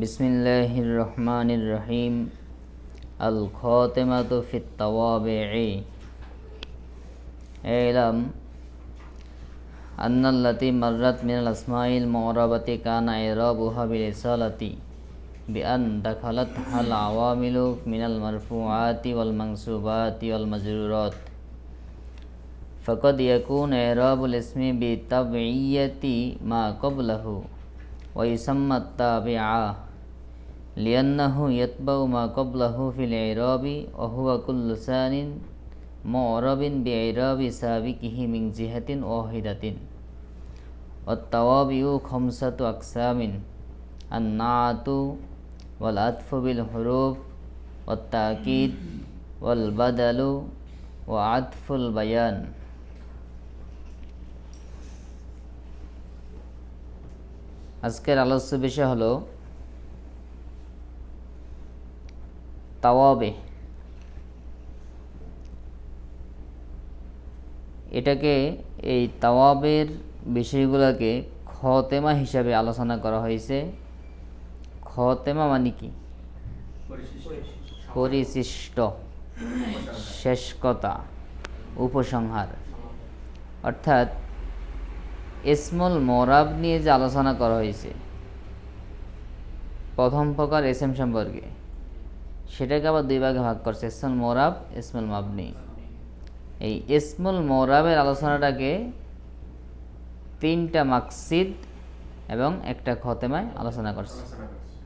বিসমিল্লাহির রহমানির রহিম। আল খাতিমাতু ফিত তাওয়াবি'i। ইলাম আন্নাল্লাতী মাররাত মিনাল আসমাইল মু'রাবাতি কানা ইরাবুহা বিল ইসালাতি বিআন দাখালাতহাল আওয়ামিলু মিনাল মারফুআতি ওয়াল মানসুবাতি ওয়াল মাজরুরাত ফাকাদ ইয়াকুনু ইরাবুল ইসমি বিতাবঈয়্যাতি মা ক্বাবলাহু ওয়া ইউসাম্মা আত-তাবিআ লিআন্নাহু ইয়াতবাউ মা ক্বাবলাহু ফিল ইরাবি ওয়া হুয়া কুল্লু সানিন মু'রাবিন বিইরাবি সাবিকিহি মিন জিহাতিন ওয়াহিদাতিন। ওয়াত-তাওয়াবিউ খামসাতু আকসামিন: আন-না'তু ওয়াল আতফু বিল হুরুফ ওয়াত-তা'কিদ ওয়াল বাদালু ওয়া আতফুল বায়ান। আজকের আলোচ্য বিষয় হলো তাওয়াবে। এটাকে এই তাওয়াবের বিষয়গুলোকে খতেমা হিসাবে আলোচনা করা হয়েছে। খতেমা মানে কি? পরিশিষ্ট, শেষ কথা, উপসংহার। অর্থাৎ ইসমুল মুরাব নিয়ে যে আলোচনা করা হয়েছে প্রথম প্রকার এসএম সম্পর্কে, সেটাকে আবার দুই ভাগে ভাগ করছে: ইসমুল মুরাব, ইসমুল মাবনি। এই ইসমুল মুরাবের আলোচনাটাকে তিনটা মাকসিদ এবং একটা খতেমায় আলোচনা করছে,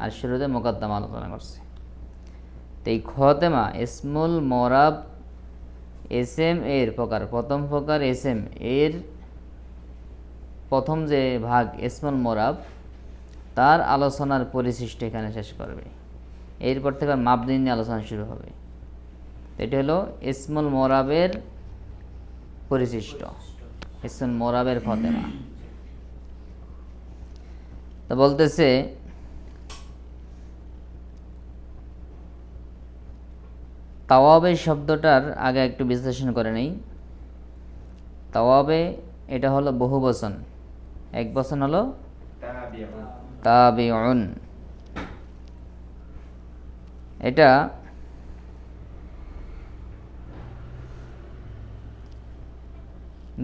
আর শুরুতে মুকদ্দমা আলোচনা করছে। তো এই খতেমা ইসমুল মুরাব এসএম এর প্রকার, প্রথম প্রকার এসএম এর প্রথম যে ভাগ ইসমুল মুরাব, তার আলোচনার পরিশিষ্ট এখানে শেষ করবে। এরপর থেকে মাবনি নিয়ে আলোচনা শুরু হবে। এটি হলো ইসমুল মুরাবের পরিশিষ্ট, ইসমুল মুরাবের খতেমা। তো বলতেছে তাওয়াবে শব্দটার আগে একটু বিশ্লেষণ করে নেই। তাওয়াবে এটা হলো বহুবচন, এক বচন হলো তাবিউন। এটা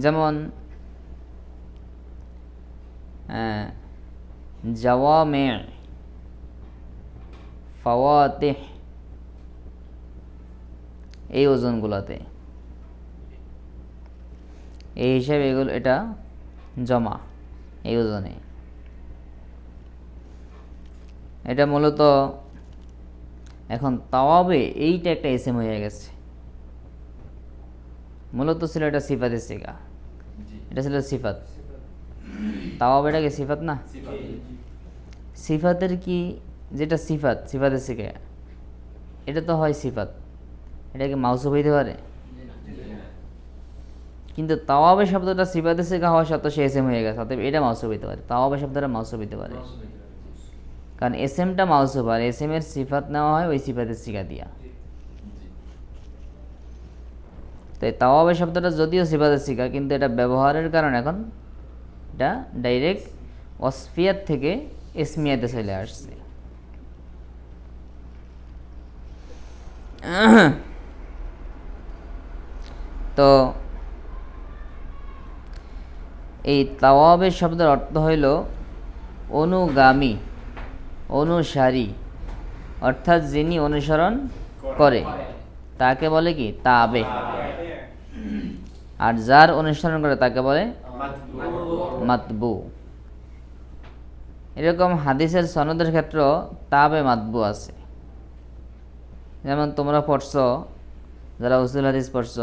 যেমন জাওয়ামি', ফাওয়াতিহ, এই ওজনগুলোতে এই হিসাবে এগুলো, এটা জমা এই ওজনে। এটা মূলত এখন তাওয়াবে এইটা একটা এসএম হয়ে গেছে। মূলত ছিল এটা সিফাতের সিগা, এটা ছিল সিফাত। তাওয়াবে এটাকে সিফাত না? সিফাতের কি, যেটা সিফাত, সিফাতের সিগা, এটা তো হয় সিফাত, এটাকে মাউসুফ হইতে পারে? কিন্তু তাওয়াবে শব্দটা সিফাতের সিগা হওয়া সত্ত্বেও সে এসএম হয়ে গেছে, অতএব এটা মাউসুফ হইতে পারে। তাওয়াবে শব্দটা মাউসুফ হইতে পারে, কারণ এসএমটা মাউসুফ, আর এসএম এর সিফাত নেওয়া হয় ওই সিফাতের সিগা দিয়া। তাই তাওয়াবে শব্দটা যদিও সিফাতের সিগা, কিন্তু এটা ব্যবহারের কারণে এখন এটা ডাইরেক্ট ওয়াসফিয়াত থেকে ইসমিয়াতে চলে আসছে। তো এই তাওয়াবে শব্দের অর্থ হইল অনুগামী, অনুসারী, অর্থাৎ যিনি অনুসরণ করে তাকে বলে কি? তাবে। আর যার অনুসরণ করে তাকে বলে মাতবু। এরকম হাদিসের সনদের ক্ষেত্রে তাবে মাতবু আছে। যেমন তোমরা পড়ছ, যারা উসুল হাদিস পড়ছ,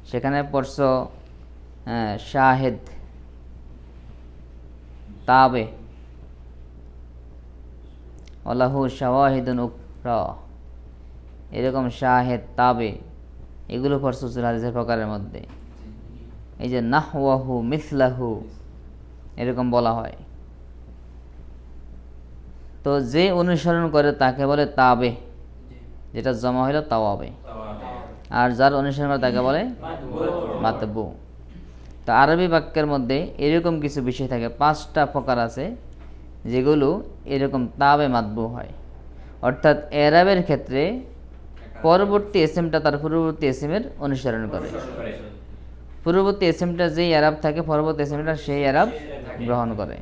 সেখানে পড়ছ শাহেদ, তাবে, আল্লাহু শাওয়াহিদুন উখরা, এরকম শাহেদ, তাবে, এগুলো পড়ছ উসুল হাদিসের প্রকারের মধ্যে। এই যে নাহওয়াহু, মিসলাহু, এরকম বলা হয়। তো যে অনুসরণ করে তাকে বলে তাবে, যেটা জমা হইল তাওয়াবে। আর যার অনুসরণ করে তাকে বলে মাতবু। তো আরবি বাক্যের মধ্যে এরকম কিছু বিষয় থাকে, 5টা প্রকার আছে যেগুলো এরকম তাবে মাতবু হয়, অর্থাৎ এরাবের ক্ষেত্রে পরবর্তী এসএমটা তার পূর্ববর্তী এসএমের অনুসরণ করে। পূর্ববর্তী এসএমটা যেই এরাব থাকে পরবর্তী এসএমটা সেই এরাব গ্রহণ করে,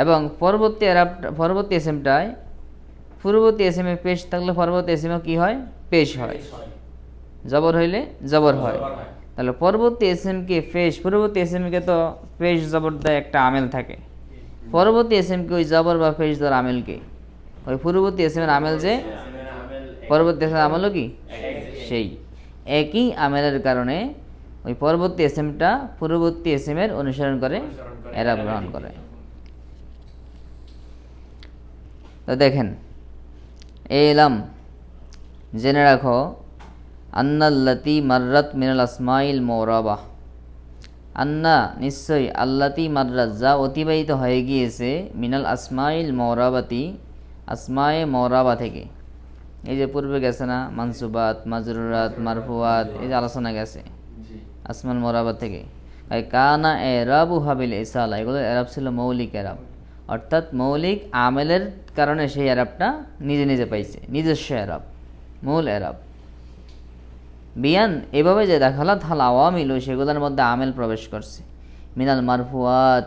এবং পরবর্তী এসএমটায় পূর্ববর্তী এসএমে পেশ থাকলে পরবর্তী এসএমে কি হয়? পেশ হয়। জবর হইলে জবর হয়। তাহলে পরবর্তী এসএমকে পেশ, পূর্ববর্তী এসএমকে তো পেশ জবর দেয় একটা আমেল থাকে, পরবর্তী এসএমকে ওই জবর বা পেশ দেওয়ার আমেলকে, ওই পূর্ববর্তী এসএমের আমেল যে পরবর্তী এসএমের আমেলও কি সেই একই আমেলের কারণে ওই পরবর্তী এসএমটা পূর্ববর্তী এসএমের অনুসরণ করে, এরাব গ্রহণ করে। তো দেখেন, এলাম জেনে রাখো, আন্নাল্লাতি মাররাত মিনাল আসমাইল মওরাবা, আন্না নিশ্চয়ই, আল্লাতি মাররাত যা অতিবাহিত হয়ে গিয়েছে, মিনাল আসমাইল মওরাবাতি আসমায়ে মওরাবা থেকে। এই যে পূর্বে গেছে না মানসুবাত, মাজরুরাত, মারফুয়াত, এই যে আলোচনা গেছে আসমাল মওরাবা থেকে। কানা এরাবু হাবিল ইসালা, এগুলো এরাব ছিল মৌলিক এরাব, অর্থাৎ মৌলিক আমেলের কারণে সেই এরাবটা নিজে নিজে পাইছে, নিজস্ব এরাব, মূল এরাব। বিয়ান এভাবে যে দেখালাত হাল আওয়ামিল, সেগুলোর মধ্যে আমেল প্রবেশ করছে। মিনাল মারফুয়াত,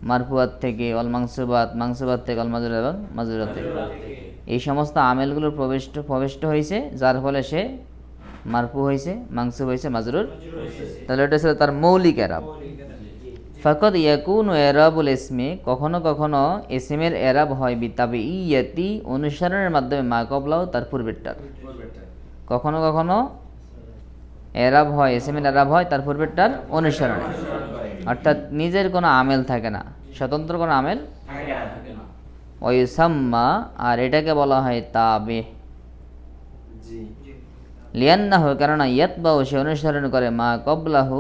মারফুয়াত থেকে, অল মাংসুবাত, মাংসুবাত থেকে, অল মাজুরাত এবং মাজুরাত থেকে, এই সমস্ত আমেলগুলো প্রবিষ্ট হয়েছে, যার ফলে সে মারফু হয়েছে, মাংসুব হয়েছে, মাজরুর। তাহলে এটা ছিল তার মৌলিক এরাব। ফাকাদ ইয়াকুনু এরাবুল ইসমে, কখনো কখনো ইসমের এরাব হয় বিতাবে ইয়াতি, অনুসরণের মাধ্যমে, মা কবলাও তার পূর্বেরটার। কখনো কখনো এরাব হয়, ইসমের এরাব হয় তার পূর্বেরটার অনুসরণে, অর্থাৎ নিজের কোনো আমেল থাকে না, স্বতন্ত্র কোনো আমেল ওয়ুসাম্মা, আর এটাকে বলা হয় তাবে। লিয়ান্নাহু, কেননা ইয়াতবাউ, সে অনুসরণ করে, মা কবলাহু,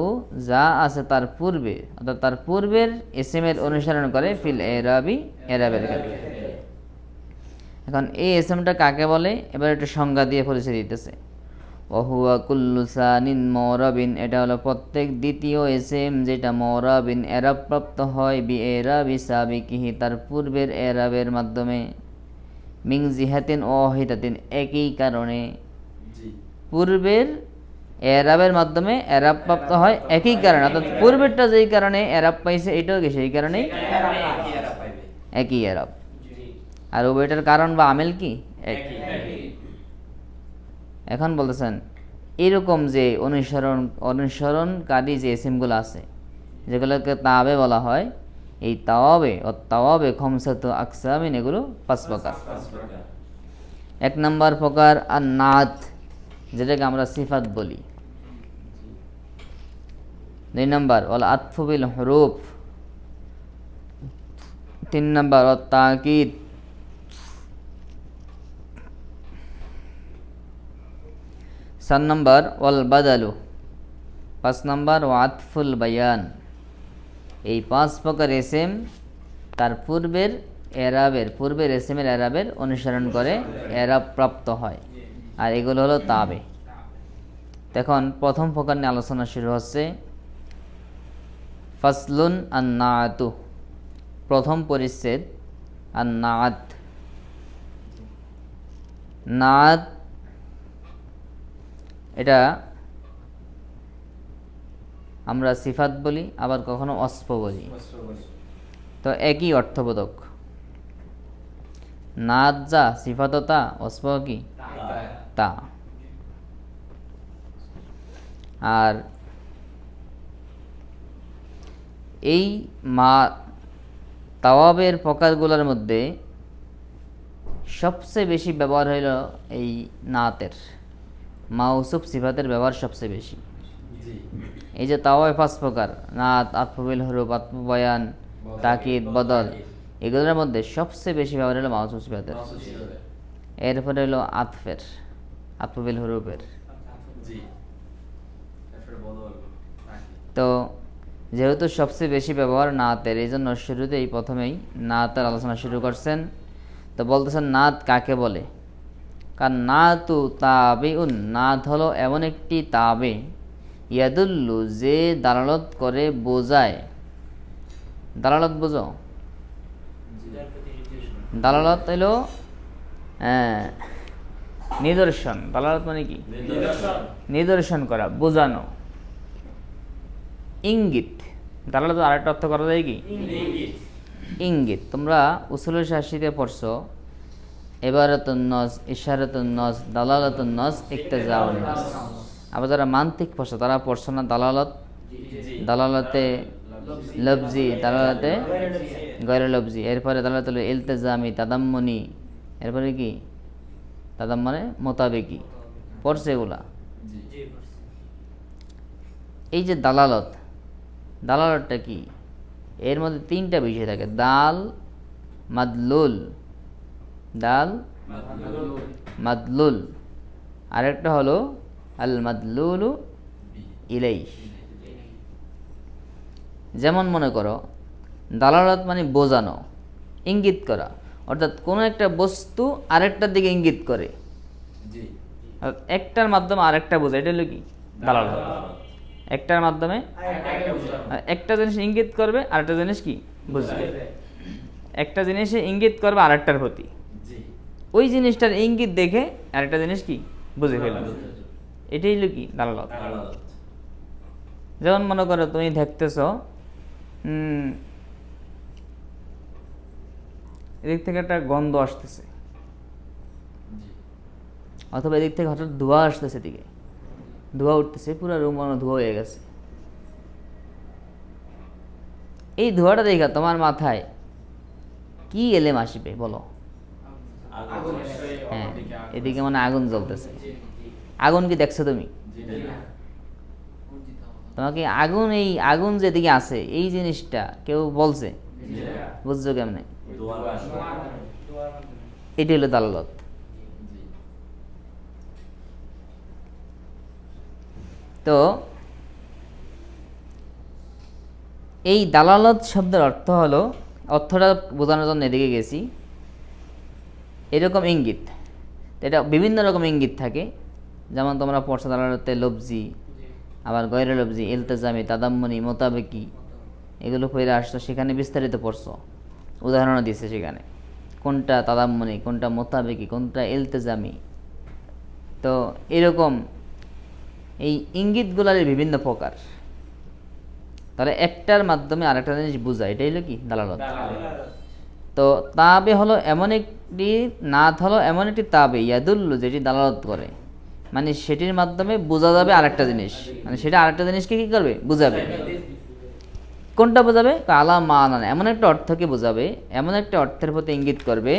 যা আছে তার পূর্বে, অর্থাৎ তার পূর্বের ইসমের অনুসরণ করে, ফিল এরাবি, এরাবের ক্ষেত্রে। এখন এই ইসমটা কাকে বলে, এবার একটু সংজ্ঞা দিয়ে পরিচয় দিতেছে। ওহুয়া কুল্লু সানিন মওরাবিন, এটা হলো প্রত্যেক দ্বিতীয় ইসম যেটা মওরাবিন এরাব প্রাপ্ত হয়, বি এরাবি সাবিকিহি, তার পূর্বের এরাবের মাধ্যমে, মিং জিহাতিন ওয়াহিদাতিন, একই কারণে, পূর্বের এরাবের মাধ্যমে এরাব প্রাপ্ত হয় একই কারণে, অর্থাৎ পূর্বেরটা যেই কারণে এরাব পাইছে এটাও কি সেই কারণেই একই এরাব, আর উভয়টার কারণ বা আমেল কি একই। এখন বলতেছেন এরকম যে অনুসরণকারী যে ইসিমগুলো আছে, যেগুলোকে তাওয়াবে বলা হয়, এই তাওয়াবে খমসাতু আকসামিন, এগুলো 5 প্রকার। 1 নম্বর প্রকার আর নাত, যেটাকে আমরা সিফাত বলি। 2 নম্বর ওয়াল আতফু বিল হুরুফ। 3 নম্বর ওয়াত তাকিদ। 4 নম্বর ওয়াল বাদালু। 5 নম্বর ওয়া আতফুল বায়ান। এই 5 প্রকার ইসম তার পূর্বের ইসমের এরাবের অনুসরণ করে এরাব প্রাপ্ত হয়, আর এগুলো হলো তাবে। এখন প্রথম প্রকার নিয়ে আলোচনা শুরু হচ্ছে। ফাসলুন আন-নাআতু, প্রথম পরিচ্ছেদ। আন-নাআত, নাআত এটা আমরা সিফাত বলি, আবার কখনো ওয়াসফ বলি, তো একই অর্থবোধক। নাআত যা, সিফাত তা, ওয়াসফ কি তা। আর এই তাওয়াবের প্রকারগুলোর মধ্যে সবচেয়ে বেশি ব্যবহার হইল এই নাতের, মাউসুফ সিফাতের ব্যবহার সবচেয়ে বেশি। এই যে তাওয়াবে 5 প্রকার, নাত, আতফু বিল হুরুফ, আতফু বয়ান, তাকিদ, বদল, এগুলোর মধ্যে সবচেয়ে বেশি ব্যবহার হলো মাউসুফ সিফাতের। এরপরে হলো আতফু বিল হুরুফের। তো যেহেতু সবচেয়ে বেশি ব্যবহার নাতের, এই জন্য শুরুতেই প্রথমেই নাতের আলোচনা শুরু করছেন। তো বলতেছেন নাত কাকে বলে, কারণ নাতু তাবিউন, নাত হলো এমন একটি তাবে, ইয়াদুল্লু, যে দালালত করে, বোঝায়। দালালত বোঝো, দালালত হইল নিদর্শন। দালালত মানে কি? নিদর্শন করা, বোঝানো, ইঙ্গিত। দালালত আরেকটা অর্থ করা যায় কি? ইঙ্গিত। তোমরা উসুলুল শাসিতে পড়ছো ইবারাতুন নাস, ইশারাতুন নাস, দালালাতুন নাস, ইক্তিজাউন নাস। আবার যারা মান্তিক পড়ছো তারা পড়ছো না দালালত, দালালাতে লফজি, দালালাতে গয়রে লফজি, এরপরে দালালাতুল ইলতিজামি, তাদাম্মুনি, এরপরে কি তাদাম্মুনে মোতাবেকি পড়ছে এগুলা। এই যে দালালত, দালালতটা কি? এর মধ্যে তিনটা বিষয় থাকে, দাল, মাদলুল, দাল মাদলুল, আরেকটা হলো আল মাদলুলু ইলাইহ। যেমন মনে করো দালালত মানে বোঝানো, ইঙ্গিত করা, অর্থাৎ কোনো একটা বস্তু আরেকটার দিকে ইঙ্গিত করে, একটার মাধ্যমে আরেকটা বোঝা, এটা হলো কি? দালালত। একটার মাধ্যমে একটা জিনিস ইঙ্গিত করবে, আরেকটা জিনিস কি বুঝবে। একটা জিনিসে ইঙ্গিত করবে আরেকটার প্রতি, ওই জিনিসটার ইঙ্গিত দেখে আরেকটা জিনিস কি বুঝে ফেলবে, এটাই হলো কি? দালালত। যেমন মনে করো তুমি দেখতেছ এদিক থেকে একটা গন্ধ আসতেছে, অথবা এদিক থেকে হঠাৎ ধোঁয়া আসতেছে, দিকে ধোঁয়া উঠতেছে, পুরো রুম ধোঁয়া হয়ে গেছে। এই ধোঁয়াটা দেখা তোমার মাথায় কি এলেম আসবে বলো? হ্যাঁ, এদিকে মানে আগুন জ্বলতেছে। আগুন কি দেখছো তুমি? তোমাকে আগুন, এই আগুন যেদিকে আছে এই জিনিসটা কেউ বলছে? বুঝছো কেমনে? এটি হলো দালালত। তো এই দালালত শব্দের অর্থ হলো, অর্থটা বোঝানোর জন্য এদিকে গেছি, এরকম ইঙ্গিত। এটা বিভিন্ন রকম ইঙ্গিত থাকে, যেমন তোমরা পড়ছো দালালতে লফজি, আবার গয়রে লফজি, ইলতিজামি, তাদাম্মুনি, মোতাবেকি, এগুলো পড়ে আসছো, সেখানে বিস্তারিত পড়ছো, উদাহরণ দিচ্ছে সেখানে কোনটা তাদাম্মুনি, কোনটা মোতাবেকি, কোনটা ইলতিজামি। তো এরকম এই ইঙ্গিতগুলার বিভিন্ন প্রকার, তাহলে একটার মাধ্যমে আরেকটা জিনিস বোঝায়, এটাই হলো কি? দালালত। তো তাবে হলো এমন একটি, নাত হলো এমন একটি তাবে, ইয়াদুল্লু, যেটি দালালত করে, মানে সেটির মাধ্যমে বোঝা যাবে আরেকটা জিনিস, মানে সেটা আরেকটা জিনিসকে কি করবে? বুঝাবে। কোনটা বোঝাবে? আলা মানান, এমন একটা অর্থকে বোঝাবে, এমন একটা অর্থের প্রতি ইঙ্গিত করবে,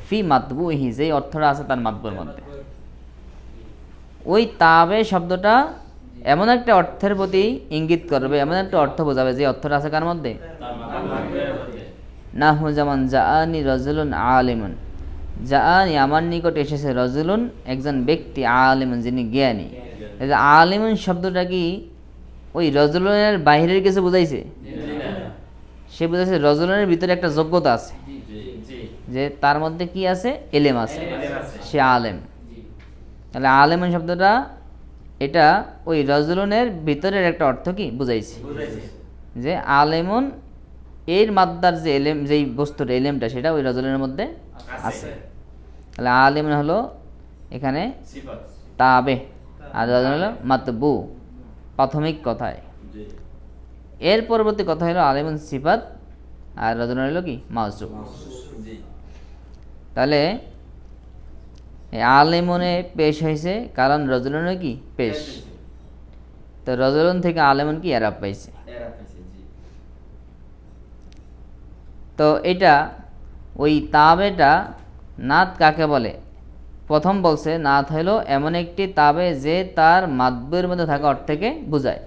ফি মাতবুহি, যেই অর্থটা আছে তার মাতবুর মধ্যে। ওই তাবে শব্দটা এমন একটা অর্থের প্রতি ইঙ্গিত করবে, এমন একটা অর্থ বোঝাবে যে অর্থটা আছে কার মধ্যে? নাহু যেমন জাআনি রাজুলুন আলিমুন, জাআনি আমার নিকট এসেছে, রাজুলুন একজন ব্যক্তি, আলিমুন যিনি জ্ঞানী। আলিমুন শব্দটা কি ওই রাজুলুনের বাহিরের কিছু বুঝাইছে? সে বুঝাইছে রাজুলুনের ভিতরে একটা যোগ্যতা আছে, যে তার মধ্যে কি আছে? এলেম আছে, সে আলেম। তাহলে আলেমুন শব্দটা এটা ওই রাজুলুনের ভিতরের একটা অর্থ কি বুঝাইছে, যে আলেমুন এর মাদ্দার যে এলেম, যেই বস্তুর এলেমটা, সেটা ওই রাজুলুনের মধ্যে আছে। তাহলে আলেমুন হলো এখানে তাবে, আর রাজুলুন হলো মাতবু, প্রাথমিক কথায়। এর পরবর্তী কথা হলো আলেমুন সিফাত, আর রাজুলুন হলো কি? মাউসুফ। তাহলে আলেমনে পেশ হয়েছে কারণ রজুলনে কি পেশ, তো রজুলন থেকে আলেমন কি এরাব পাইছে। তো এটা ওই তাবেটা, নাত কাকে বলে? প্রথম বলছে নাত হলো এমন একটি তাবে যে তার মাতবুয়ের মধ্যে থাকা অর্থকে বুঝায়,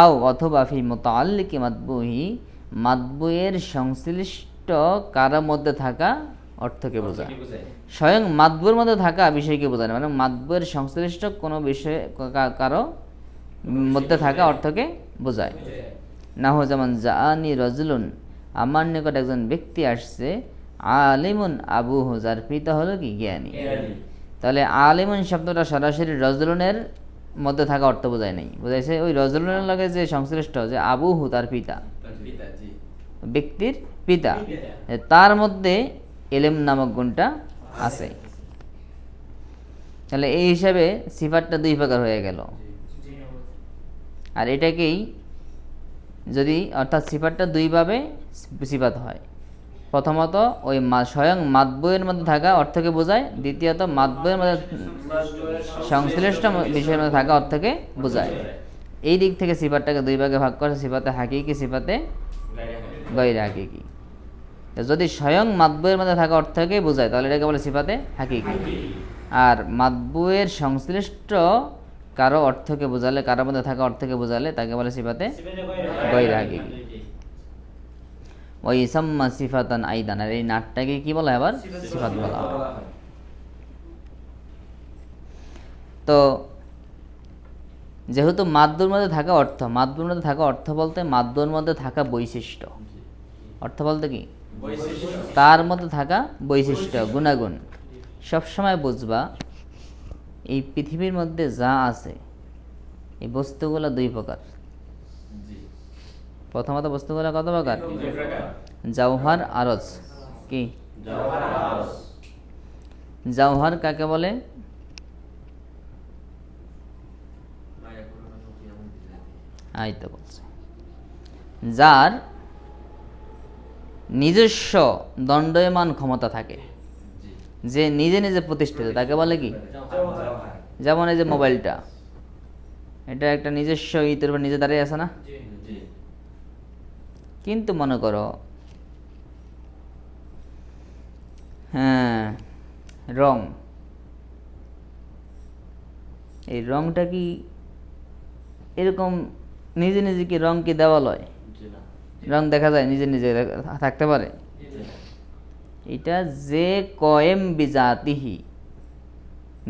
আও অথবা ফি মুতাআল্লিকি মাতবুহি, মাতবুয়ের সংশ্লিষ্ট কারোর মধ্যে থাকা অর্থকে বোঝায়। স্বয়ং মাতবুর মধ্যে থাকা বিষয়কে বোঝায় না, মানে মাতবুয়ের সংশ্লিষ্ট কোনো বিষয় কারো মধ্যে থাকা অর্থকে বোঝায়। না হো যেমন জাআনি রাজুলুন, আমার নিকট একজন ব্যক্তি আসছে, আলিমুন আবুহু, যার পিতা হলো কি? জ্ঞানী। তাহলে আলিমুন শব্দটা সরাসরি রাজুলুনের মধ্যে থাকা অর্থ বোঝায় নাই, বোঝাইছে ওই রাজুলুনের লগে যে সংশ্লিষ্ট, যে আবুহু তার পিতা, ব্যক্তির পিতা, তার মধ্যে এলেম নামক গুণটা আছে। তাহলে এই হিসাবে সিফাতটা দুই প্রকার হয়ে গেল। আর এটাকেই যদি অর্থাৎ সিফাতটা দুইভাবে সিফাত হয়। প্রথমত ওই স্বয়ং মাতবুয়ের মধ্যে থাকা অর্থকে বোঝায়, দ্বিতীয়ত মাতবুয়ের মধ্যে সংশ্লিষ্ট বিষয়ের মধ্যে থাকা অর্থকে বোঝায়। এই দিক থেকে সিফাতটাকে দুই ভাগে ভাগ করে, সিফাতে হাকিকি, সিফাতে গায়রে হাকিকি। যদি স্বয়ং মাতবুয়ের মধ্যে থাকা অর্থকে বোঝায় তাহলে এটাকে বলে সিফাতে হাকিকি, আর মাতবুয়ের সংশ্লিষ্ট কারো অর্থকে বোঝালে, কারোর মধ্যে থাকা অর্থকে বোঝালে তাকে বলে সিফাতে গায়রে হাকিকি। ওই ইসাম্মা সিফাতান আইদান, আর এই নাটটাকে কি বলা হয় আবার? সিফাত বলা হয়। তো যেহেতু মাদ্দুর মধ্যে থাকা অর্থ, মাদ্দুর মধ্যে থাকা অর্থ বলতে মাদ্দুর মধ্যে থাকা বৈশিষ্ট্য, অর্থ বলতে কি তার মধ্যে থাকা বৈশিষ্ট্য, গুণাগুণ। সবসময় বুঝবা এই পৃথিবীর মধ্যে যা আছে এই বস্তুগুলো দুই প্রকার। প্রথমত বস্তুগুলো কত প্রকার? জাওহার, আরজ। কি জাওহার কাকে বলে? আইতো বলছে যার নিজস্ব দণ্ডায়মান ক্ষমতা থাকে, যে নিজে নিজে প্রতিষ্ঠিত, তাকে বলে কি? যেমন এই যে মোবাইলটা, এটা একটা নিজস্ব ইতের উপর নিজে দাঁড়িয়ে আছে না? কিন্তু মনে করো হ্যাঁ রং, এই রংটা কি এরকম নিজে নিজে কি রং কি দেওয়াল হয়? রং দেখা যায় নিজে নিজে থাকতে পারে? এটা যে কয়েম বিজাতিহি,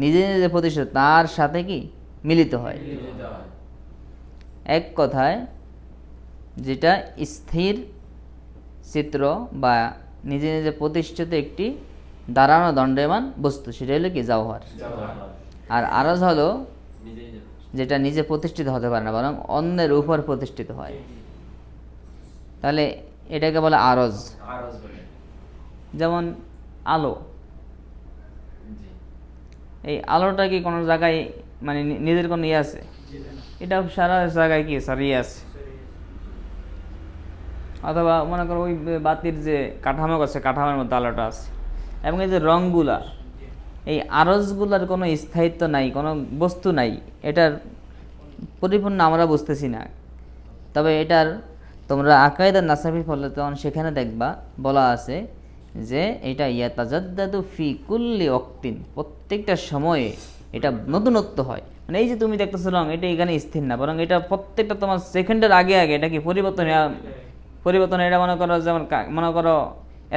নিজে নিজে প্রতিষ্ঠিত, তার সাথে কি মিলিত হয়। এক কথায় যেটা স্থির চিত্র বা নিজে নিজে প্রতিষ্ঠিত একটি দাঁড়ানো দণ্ডায়মান বস্তু, সেটা হলো কি জাওহার। আর আরজ হলো যেটা নিজে প্রতিষ্ঠিত হতে পারে না, বরং অন্যের উপর প্রতিষ্ঠিত হয়, তাহলে এটাকে বলে আরজ। যেমন আলো, এই আলোটা কি কোনো জায়গায় মানে নিজের কোনো ইয়ে আছে? এটা সারা জায়গায় কি ছড়িয়ে আছে। অথবা মনে করো ওই বাতির যে কাঠামো আছে, কাঠামোর মধ্যে আলোটা আছে। এবং এই যে রঙগুলা, এই আরজগুলার কোনো স্থায়িত্ব নাই, কোনো বস্তু নাই, এটার পরিপূর্ণ আমরা বুঝতেছি না। তবে এটার তোমরা আকায়েদা নাসাফি পড়লে তখন সেখানে দেখবা বলা আছে যে এটা ইয়াতাজাদ্দাদু ফি কুল্লি ওয়াক্তিন, প্রত্যেকটা সময়ে এটা নতুনত্ব হয়। মানে এই যে তুমি দেখতেছো রং, এটা এখানে স্থির না, বরং এটা প্রত্যেকটা তোমার সেকেন্ডের আগে আগে এটা কি পরিবর্তন। এটা মনে করো যেমন মনে করো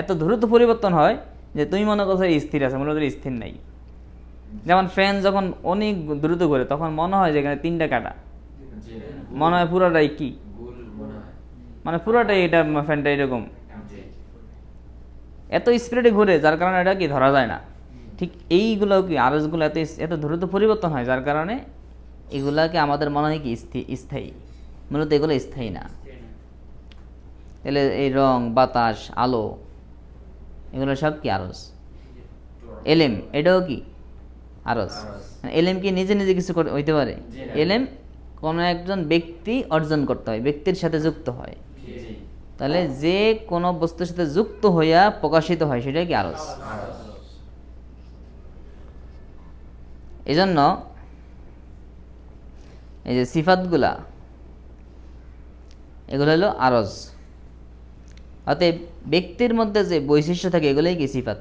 এত দ্রুত পরিবর্তন হয় যে তুমি মনে করছো স্থির আছে, মনে করো স্থির নাই। যেমন ফ্যান যখন অনেক দ্রুত ঘুরে তখন মনে হয় যে এখানে তিনটা কাটা, মনে হয় পুরোটাই কি মানে পুরোটাই এটা ফ্যানটা এরকম এত স্পিডে ঘুরে, যার কারণে এটা কি ধরা যায় না। ঠিক এইগুলো কি আরজগুলো এত দ্রুত পরিবর্তন হয়, যার কারণে এগুলাকে আমাদের মনে হয় কি স্থায়ী, মূলত এগুলো স্থায়ী না। তাহলে এই রং, বাতাস, আলো, এগুলো সব কি আরজ। এলেম, এটাও কি আরজ। এলেম কি নিজে নিজে কিছু হইতে পারে? এলেম কোনো একজন ব্যক্তি অর্জন করতে হয়, ব্যক্তির সাথে যুক্ত হয়। তাহলে যে কোনো বস্তুর সাথে যুক্ত হইয়া প্রকাশিত হয় সেটা কি আরজ। এজন্য এই যে সিফাতগুলা, এগুলো হলো আরজ। অতএব ব্যক্তির মধ্যে যে বৈশিষ্ট্য থাকে এগুলোই কি সিফাত,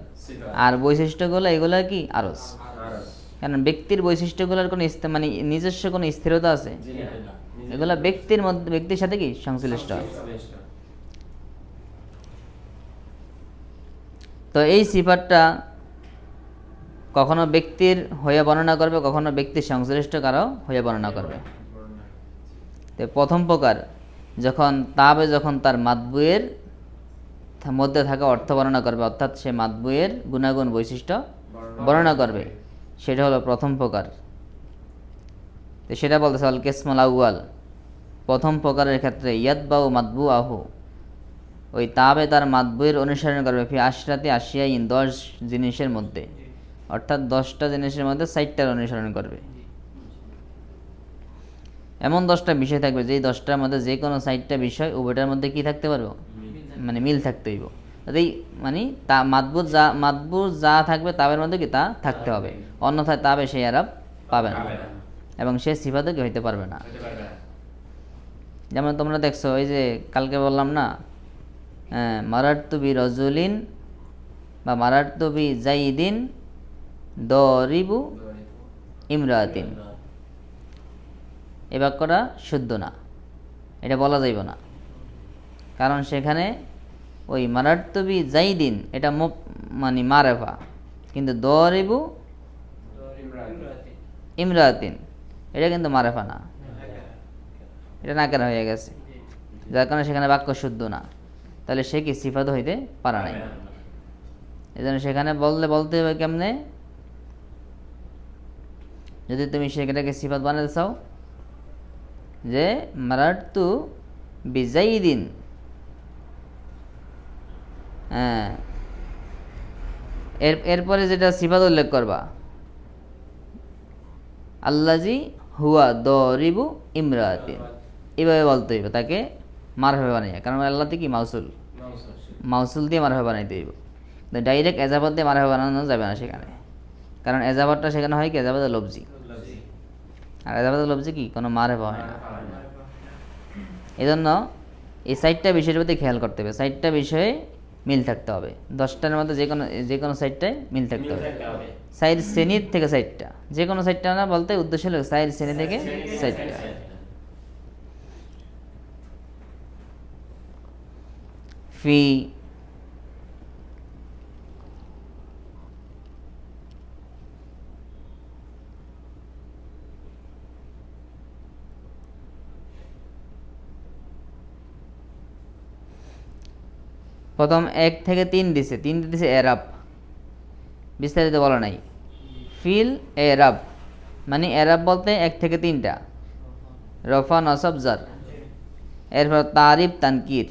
আর বৈশিষ্ট্যগুলো এগুলো কি আরজ। কারণ ব্যক্তির বৈশিষ্ট্যগুলোর কোনো মানে নিজস্ব কোনো স্থিরতা আছে? এগুলো ব্যক্তির মধ্যে, ব্যক্তির সাথে কি সংশ্লিষ্ট হয়। তো এই সিফাতটা কখনো ব্যক্তির হয়ে বর্ণনা করবে, কখনো ব্যক্তির সংশ্লিষ্ট কারো হয়ে বর্ণনা করবে। তো প্রথম প্রকার যখন তার মাতবুয়ের মধ্যে থাকা অর্থ বর্ণনা করবে, অর্থাৎ সে মাতবুয়ের গুণাগুণ বৈশিষ্ট্য বর্ণনা করবে, সেটা হলো প্রথম প্রকার। তো সেটা বলতেছে আল কিসমুল আউয়াল, প্রথম প্রকারের ক্ষেত্রে ইয়াতবাউ মাতবু আহু, ওই তাবে তার মাতবুয়ের অনুসরণ করবে ফি আশরাতে আশিয়াইন 10 জিনিসের মধ্যে, অর্থাৎ 10টা জিনিসের মধ্যে 4টার অনুসরণ করবে। এমন 10টা বিষয় থাকবে যেই 10টার মধ্যে যে কোনো 4টা বিষয় উভয়টার মধ্যে কি থাকতে পারবো, মানে মিল থাকতে হইব। এই মানে তা মাতবুর যা থাকবে তাবের মধ্যে কি তা থাকতে হবে, অন্যথায় তাবে সেই আরাব পাবে না এবং সে সিফাতও কি হইতে পারবে না। যেমন তোমরা দেখছো ওই যে কালকে বললাম না, মারারতু বি রজুলিন বা মারারতু বি জাইদিন দরিবু ইমরাতিন, এই বাক্যটা শুদ্ধ না, এটা বলা যাইব না। কারণ সেখানে ওই মারারতু বি জাইদিন এটা মানে মারেফা, কিন্তু দরিবু ইমরাতিন এটা কিন্তু মারেফা না, এটা নাকেরা হয়ে গেছে, যার কারণে সেখানে বাক্য শুদ্ধ না। তাহলে সে কি সিফাত হইতে পারা নাই। এই জন্য সেখানে বলতে হবে কেমনে, যদি তুমি সেটাকে সিফাত বানাতে চাও যে মারারতু বিজাইদিন, হ্যাঁ এরপরে যেটা সিফাত উল্লেখ করবা আল্লাজি হুয়া দরিবু ইমরাতিন, এভাবে বলতে হইব তাকে মারফা বানাইয়া, কারণ আল্লাহতে কি মাউসুল দিয়ে মারফা বানাইতে হইব। ডাইরেক্ট এজাবাত দিয়ে মারফা বানানো যাবে না সেখানে, কারণ এজাবাতটা সেখানে হয় কি এজাবাত লফজি, আর এজাবাত লফজি কি কোনো মারফা হয় না। এই জন্য এই 4টা বিষয়ের প্রতি খেয়াল করতে হবে, 4টা বিষয়ে মিল থাকতে হবে, 10টার মধ্যে যে কোনো 4টায় মিল থাকতে হবে। 4 শ্রেণীর থেকে 4টা, যে কোনো 4টা না বলতে উদ্দেশ্য হলো 4 শ্রেণী থেকে 4টা। ফি প্রথম 1 থেকে 3 দিছে, 3 দিছে এরাব, বিস্তারিত বলা নাই। ফিল এরাব মানে এরাব বলতে 1 থেকে 3টা, রফা নসব জার, এরপর তারিফ তানকির।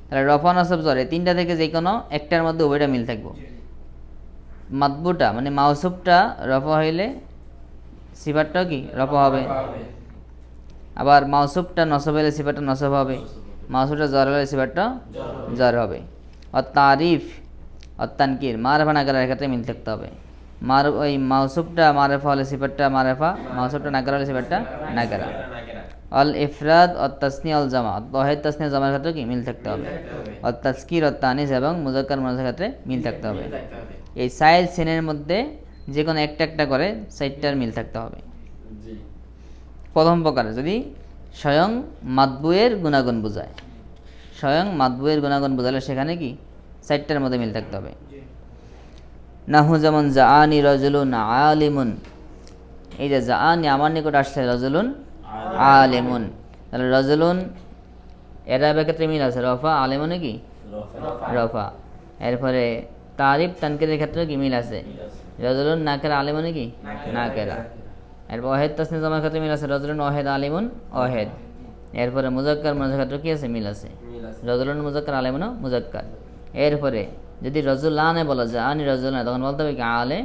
তাহলে রফা নসব জার এই 3টা থেকে যে কোনো একটার মধ্যে উভয়টা মিল থাকবো। মাতবুটা মানে মাউসুবটা রফা হইলে সিফাতটাও কি রফা হবে, আবার মাউসুবটা নসব হইলে সিফাতটা নসব হবে, মাউসুবটা জ্বর হলে সিফাতটা জ্বর হবে। আর তারিফ আর তানকির মারফা না করার ক্ষেত্রে মিল থাকতে হবে। ওই মাউসুবটা মারেফা হলে সিফাতটা মারেফা, মাউসুবটা না করা হলে সিফাতটা না করা। অল ইফরাদ অল তাসনিয়া অল জামা, ওয়াহিদ তাসনিয়া জামার ক্ষেত্রে কি মিল থাকতে হবে। অল তাজকির অল তানিস এবং মুজাক্কার মুনাসের ক্ষেত্রে মিল থাকতে হবে। এই 4 শ্রেণীর মধ্যে যে কোনো একটা করে 4টার মিল থাকতে হবে। প্রথম প্রকার যদি স্বয়ং মাতবুয়ের গুণাগুণ বোঝায়, স্বয়ং মাতবুয়ের গুণাগুণ বোঝালে সেখানে কি 4টার মধ্যে মিল থাকতে হবে। নাহু যেমন জাআনি রাজুলুন আলিমুন, এই যে জাআনি আমার নিকট আসছে রাজুলুন আলিমুন, তাহলে রাজুলুন এরাবের ক্ষেত্রে মিল আছে, রফা আলিমুনে কি রফা। এরপরে তারিফ তানকিরের ক্ষেত্রে কি মিল আছে, রাজুলুন নাকেরা আলিমুনে কি নাকেরা। এরপর ওয়াহিদ তাসনিয়া জামার ক্ষেত্রে মিল আছে, রাজুলুন ওয়াহিদ আলিমুন ওয়াহিদ। এরপরে মুজাক্কার মুনাসের ক্ষেত্রে কি আছে মিল আছে, রাজুলুন মুজাক্কার আলিমুন মুজাক্কার। এরপরে যদি রাজুলানে বলা যায় আনি রাজুলানে, তখন বলতে হবে কি আলে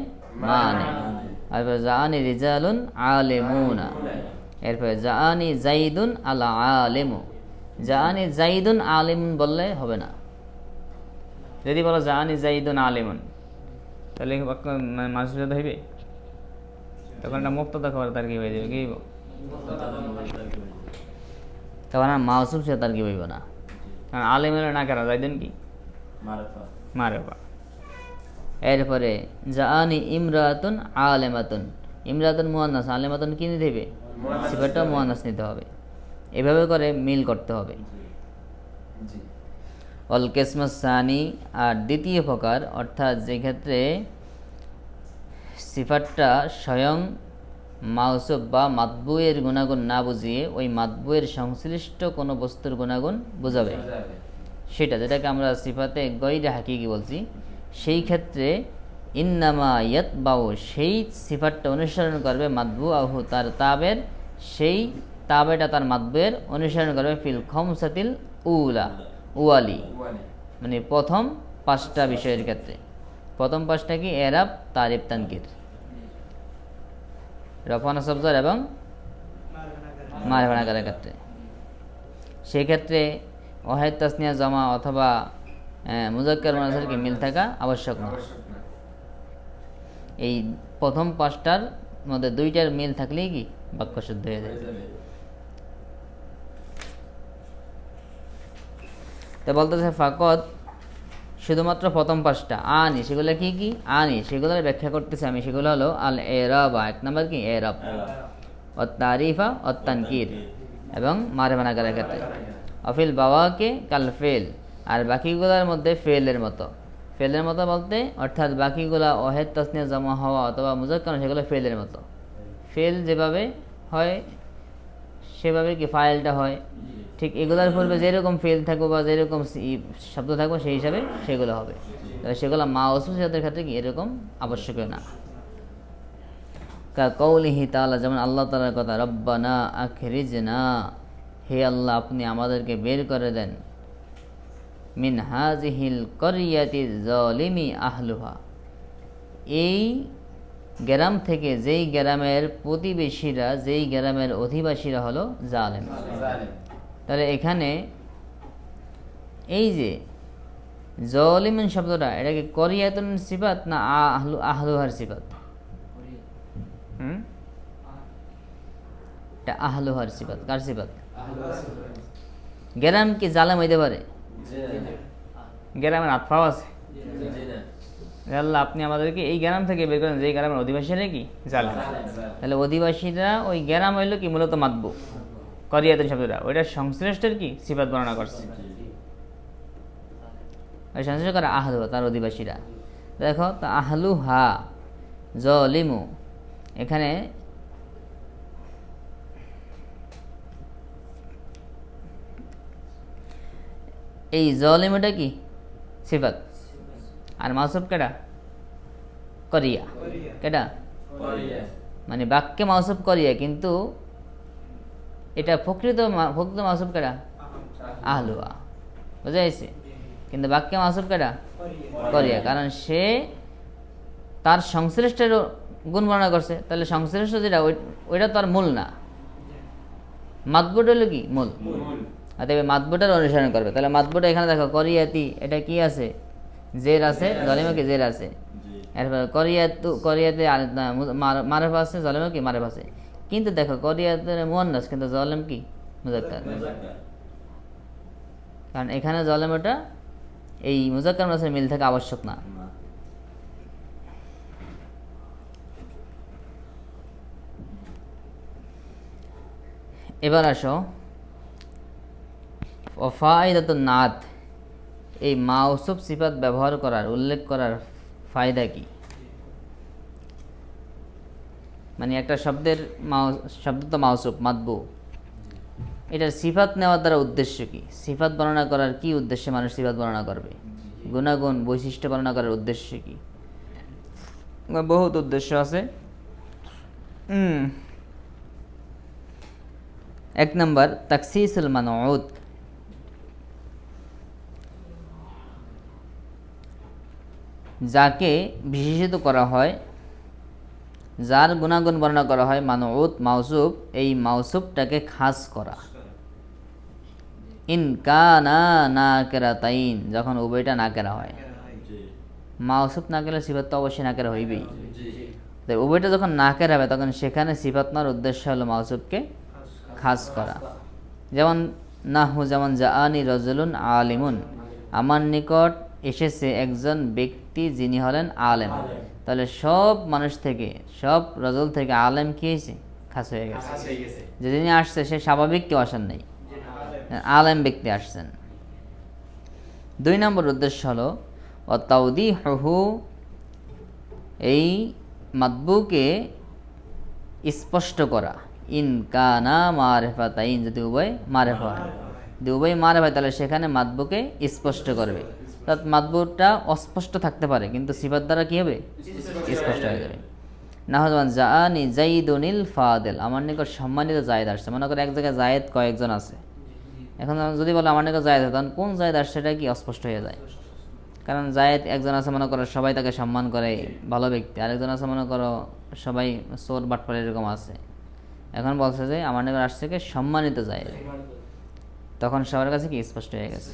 মানে। এরপরে জাআনি রিজালুন আলিমুনা। এরপরে জাআনি জাইদুন আল আলিমু, জাআনি জাইদুন আলিমুন বললে হবে না। যদি বলো জাআনি জাইদুন আলিমুন তাহলে বাক্য মাসুদ হইবে, তখন একটা মুক্তদা খবর তার কি হয়ে যাবে, কি তখন আর মাউসুফ সে তার কি হইব না, কারণ আলিমের না কেন জাইদুন কি মারেফা। এরপরে জাআনি ইমরাতুন আলেমাতুন, ইমরাতুন মুয়ান্নাস, আলেমাতুন কি নিতে হবে, সিফাতটা মুয়ান্নাস নিতে হবে। এভাবে করে মিল করতে হবে। অল কিসমুস সানি, আর দ্বিতীয় প্রকার অর্থাৎ যে ক্ষেত্রে সিফাতটা স্বয়ং মাউসুব বা মাতবুয়ের গুণাগুণ না বুঝিয়ে ওই মাতবুয়ের সংশ্লিষ্ট কোনো বস্তুর গুণাগুণ বোঝাবে, সেটা যেটাকে আমরা সিফাতে গয়রে হাকিকি বলছি, সেই ক্ষেত্রে ইন্নামা ইয়াতবাউ সেই সিফাতটা অনুসরণ করবে মাতবু আহু তার তাবের, সেই তাবেটা তার মাতবুয়ের অনুসরণ করবে ফিল খমসাতিল উলা উয়ালি, মানে প্রথম 5টা বিষয়ের ক্ষেত্রে। প্রথম 5টা কি? এরাব, তারিফ, তানকির, রফা নাসব জার এবং মারিফা নাকারের ক্ষেত্রে। সেই ক্ষেত্রে ওয়াহিদ তাসনিয়া জমা অথবা মুজাক্কার মুনাসার কি মিল থাকা আবশ্যক না। এই প্রথম 5টার মধ্যে 2টার মিল থাকলেই কি বাক্য শুদ্ধ হয়ে যায়। তো বলতেছে ফাকত শুধুমাত্র প্রথম 5টা আনি, সেগুলো কি কি? আনি সেগুলোর ব্যাখ্যা করতেছে আমি। সেগুলো হলো আল এরাবা, 1 নম্বর কি এরাব, ও তারিফা ও তানকির এবং মারিফা নাকারের ক্ষেত্রে। অফিল বাওয়াকে কাল ফেল, আর বাকিগুলোর মধ্যে ফেলের মতো। ফেলের মতো বলতে অর্থাৎ বাকিগুলা ওয়াহিদ তাসনিয়া জমা হওয়া অথবা মুজাক্কার সেগুলো ফেলের মতো। ফেল যেভাবে হয় সেভাবে কি ফাইলটা হয়, ঠিক এগুলোর পূর্বে যেরকম ফেল থাকবো বা যেরকম শব্দ থাকবো সেই হিসাবে সেগুলো হবে। তাহলে সেগুলো মাউসুফিয়াতের ক্ষেত্রে কি এরকম আবশ্যকীয় না। কা কৌলিহি তাআলা, যেমন আল্লাহ তাআলার কথা, রব্বানা আখরিজনা, হে আল্লাহ আপনি আমাদেরকে বের করে দেন, মিন হাজিহিল করিয়াতি যালিমি আহলুহা, এই গ্রাম থেকে, যেই গ্রামের প্রতিবেশীরা, যেই গ্রামের অধিবাসীরা হলো জালেম। তাহলে এখানে এই যে জালিমিন শব্দটা, এটা কি করিয়াতুন সিফাত না আহলুহার সিফাত? এটা আহলুহার সিফাত। কার সিফাত? গ্রাম কি জালেম হইতে পারে? গ্রামের আতফাও আছে। আল্লাহ আপনি আমাদেরকে এই গ্রাম থেকে বের করেন যে গ্রামের অধিবাসীরা কি জালেম। তাহলে অধিবাসীরা ওই গ্রাম হইলো কি মূলত মাতবু, করিয়াতুন শব্দটা ওইটা সংশ্লিষ্টের কি সিফাত বর্ণনা করছে। ওই সংশ্লিষ্ট করে আহলু, তার অধিবাসীরা। দেখো তো আহলু হা জলিমু, এখানে এই জলিমুটা কি সিফাত, আর মাউসুফ কেডা? করিয়া। কেডা? মানে বাক্যে মাউসুফ করিয়া, কিন্তু এটা প্রকৃত মাউসুফ কেডা? আহলুয়া। বুঝা যাচ্ছে? কিন্তু বাক্যে মাউসুফ কেডা? করিয়া, কারণ সে তার সংশ্লিষ্টের গুণ বর্ণনা করছে। তাহলে সংশ্লিষ্ট যেটা ওইটা তার মূল না, মাতবুট হলো কি মূল। অতএব মাতবুটার অনুসরণ করবে। তাহলে মাতবুটা এখানে দেখো করিয়াতি, এটা কি আছে? জের আছে, জালিমে কি জের আছে। এরপর করিয়াতে মারেফা আছে, জালিমে কি মারেফা আছে। কিন্তু দেখো করিয়াতের মুয়ান্নাস, কিন্তু জালিম কি মুজাক্কার। কারণ এখানে জালিমটা এই মুজাক্কার মুনাসের মিল থাকা আবশ্যক না। এবার আসো ফায়দাতুন নাত, এই মাউসুফ সিফাত ব্যবহার করার, উল্লেখ করার ফায়দা কি? মানে একটা শব্দের শব্দ তো মাউসুফ মাতবু, এটার সিফাত নেওয়ার দ্বারা উদ্দেশ্য কি? সিফাত বর্ণনা করার কি উদ্দেশ্যে মানুষ সিফাত বর্ণনা করবে? গুণাগুণ বৈশিষ্ট্য বর্ণনা করার উদ্দেশ্য কি? বহুত উদ্দেশ্য আছে। 1 নম্বর তাকসিসুল মানউত, যাকে বিশেষিত করা হয়, যার গুণাগুণ বর্ণনা করা হয়, মানউত মাউসুফ, এই মাউসুফটাকে খাস করা। ইন কানা নাকিরাতাইন, যখন উভয়টা নাকেরা হয়। মাউসুফ নাকেরা, সিফাত তো অবশ্যই নাকেরা হইবেই। উভয়টা যখন নাকেরা হবে তখন সেখানে সিফাত নেওয়ার উদ্দেশ্য হলো মাউসুফকে খাস করা। যেমন নাহু, যেমন জাআনি রাজুলুন আলিমুন, আমার নিকট এসেছে একজন ব্যক্তি যিনি হলেন আলেম। তাহলে সব মানুষ থেকে, সব রাজুল থেকে আলেম কি হয়েছে? খাস হয়ে গেছে। যে যিনি আসছে সে স্বাভাবিক কেউ আসেন নাই, আলেম ব্যক্তি আসছেন। 2 নম্বর উদ্দেশ্য হলো অতাউদিহু, এই মাতবুকে স্পষ্ট করা। ইন কানা মারিফাতাইন, যদি উভয় মারিফা হয়, যদি উভয় মারিফা হয় তাহলে সেখানে মাতবুকে স্পষ্ট করবে। অর্থাৎ মাতবুটা অস্পষ্ট থাকতে পারে কিন্তু সিফাত দ্বারা কি হবে? স্পষ্ট হয়ে যাবে। না হয় যেমন জাআনি জাইদুনিল ফাদিল, আমার নিকট সম্মানিত জায়েদ আসছে। মনে করে এক জায়গায় জায়েদ কয়েকজন আছে, এখন যদি বলো আমার নিকট জায়েদ, তখন কোন জায়েদ আসছে সেটা কি অস্পষ্ট হয়ে যায়। কারণ জায়েদ একজন আছে মনে করো সবাই তাকে সম্মান করে, ভালো ব্যক্তি, আরেকজন আছে মনে করো সবাই চোর বাটপার এরকম আছে। এখন বলছে যে আমার নিকট আসছে কে সম্মানিত জায়েদ, তখন সবার কাছে কি স্পষ্ট হয়ে গেছে।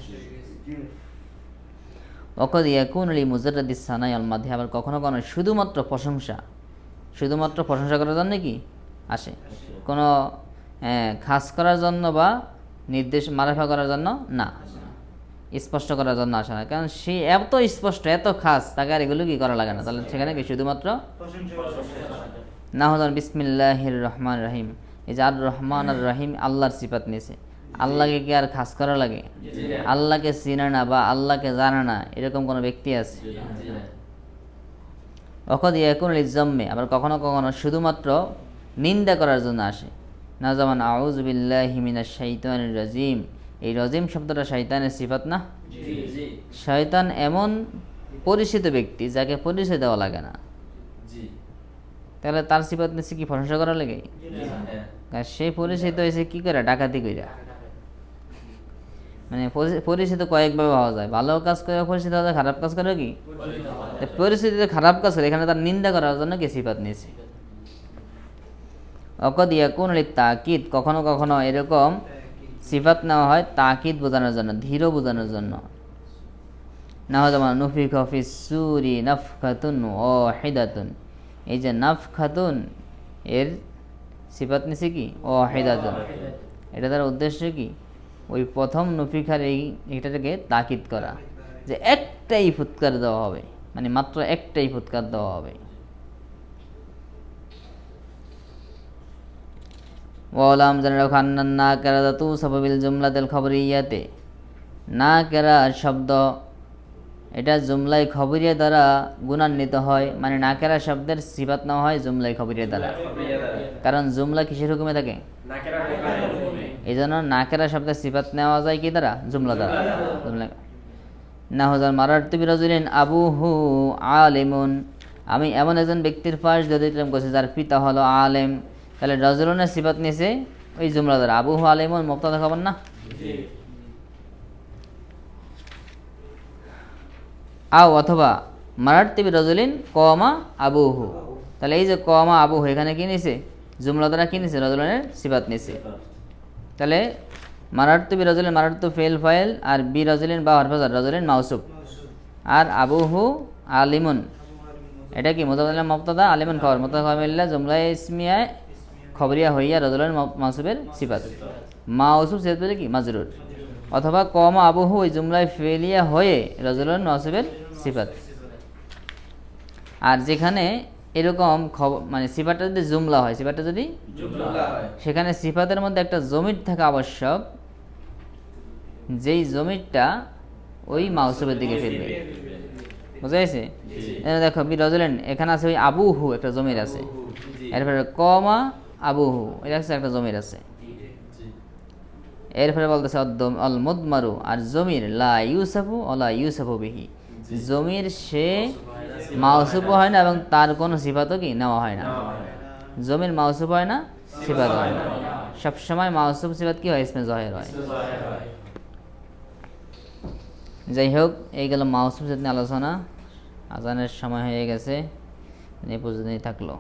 ওয়াকাদ ইয়াকুনু লিমুজাররাদিস সানাই আল মাদহি, আবার কখনো কখনো শুধুমাত্র প্রশংসা করার জন্য কি আসে, কোনো খাস করার জন্য বা নির্দেশ মারাফা করার জন্য না, স্পষ্ট করার জন্য আসে না। কারণ সে এত স্পষ্ট এত খাস, তাকে আর এগুলো কি করা লাগে না, তাহলে সেখানে কি শুধুমাত্র না হল বিসমিল্লাহির রহমান রহিম। এই যে আর রহমান আর রহিম আল্লাহর সিফাত নিয়েছে, আল্লাহকে কি আর খাস করা লাগে? আল্লাহকে চিনে না বা আল্লাহকে জানে না এরকম কোনো ব্যক্তি আছে? ওয়াকাদ ইয়াকুনু লিযাম্মি, আবার কখনো কখনো শুধুমাত্র নিন্দা করার জন্য আসে। না যেমন আউযু বিল্লাহি মিনাশ শাইতানির রাজিম, এই রাজিম শব্দটা শয়তানের সিফাত না? শয়তান এমন পরিচিত ব্যক্তি যাকে পরিচয় দেওয়া লাগে না, তাহলে তার সিফাত নিচ্ছে কি প্রশংসা করা লাগে? সে পরিচিত হয়েছে কি করে? ডাকাতি কইরা। মানে পরিচিত কয়েকভাবে পাওয়া যায়, ভালো কাজ করে পরিচিত হওয়া যায়, খারাপ কাজ করে কি পরিস্থিতিতে খারাপ কাজ করে, এখানে তার নিন্দা করার জন্য কি সিফাত নিয়েছে। ওয়াকাদ ইয়াকুনু লিত্তাকিদ, কখনো কখনো এরকম সিফাত নেওয়া হয় তাকিদ বোঝানোর জন্য, ধীর বোঝানোর জন্য। না হয় যেমন নুফিখা ফিস সূরি নাফখাতুন ওয়াহিদাতুন, এই যে নাফখাতুন এর সিফাত নিছে কি ওয়াহিদাতুন, এটা তার উদ্দেশ্য কি ওই প্রথম নুফিখার এইটাকে তাকিদ করা, যে একটাই ফুৎকার দেওয়া হবে, মানে মাত্র একটাই ফুৎকার দেওয়া হবে। ওয়ালাম জানা রাখো আন্নান নাকিরাতু সাবাবিল জুমলাতিল খবরিয়াতে, নাকিরা শব্দ এটা জুমলাই খবরিয়া দ্বারা গুণান্বিত হয়, মানে নাকিরা শব্দের সিফাত নেওয়া হয় জুমলাই খবরিয়া দ্বারা, কারণ জুমলা কিসের হুকুমে থাকে? এই জন্য নাকিরা শব্দের সিফাত নেওয়া যায় কি দ্বারা? জুমলা দ্বারা। না হজার মারারতু বিরাজুলিন আবুহু আলিমুন, আমি এমন একজন ব্যক্তির পাশ দিয়ে অতিক্রম করছি যার পিতা হলো আলেম, তাহলে রাজুলুনের সিফাত নিয়েছে ওই জুমলা দ্বারা। আবুহু আলিমুন মুবতাদা খবর না? আও অথবা মারারতু বিরাজুলিন কমা আবুহু, তাহলে এই যে কমা আবুহু এখানে কি নিছে? জুমলা দ্বারা কি নিছে? রাজুলুনের সিফাত নিছে। তাহলে মারারতু বিরাজুলিন, মারারতু ফেল ফাইল, আর বিরাজুলিন বা হরফাজার, রাজুলিন মাউসুফ, আর আবুহু আলিমুন এটা কি মুতাদাল্লিম মুবতাদা, আলিমুন খবর, মুবতাদা খবর মিললে জুমলা ইসমিয়ায় খবরিয়া হইয়া রাজুলিন মাউসুফের সিফাত, মাউসুফ সিফাত বলে কি মাজরুর, অথবা কমা আবুহু ওই জুমলায় ফেলিয়া হয়ে রাজুলিন মাউসুফের সিফাত। আর যেখানে এরকম মানে সিফাতটা যদি জুমলা হয়, সিফাতটা যদি সেখানে সিফাতের মধ্যে একটা জমির থাকা আবশ্যক, যেই জমিরটা ওই মাউসুফের দিকে ফিরবে। বুঝা গেছে? দেখো বিরাজুলিন এখানে আছে ওই আবুহু একটা জমির আছে, এরপরে কমা আবুহু এটা একটা জমির আছে, এরপরে বলতেছে অল মুদমারু, আর জমির লা ইউসাফু ওয়ালা ইউসাফু বিহি, জমির সে মাউসুফ হয় না এবং তার কোনো সিফাতও কি নেওয়া হয় না। জমির মাউসুফ হয় না, সিফাত হয় না, সবসময় মাউসুফ সিফাত কি হয়? ইসমে জাহির হয়। যাই হোক, এই গেল মাউসুফ সিফাত নিয়ে আলোচনা। আজানের সময় হয়ে গেছে, এই পর্যন্তই থাকলো।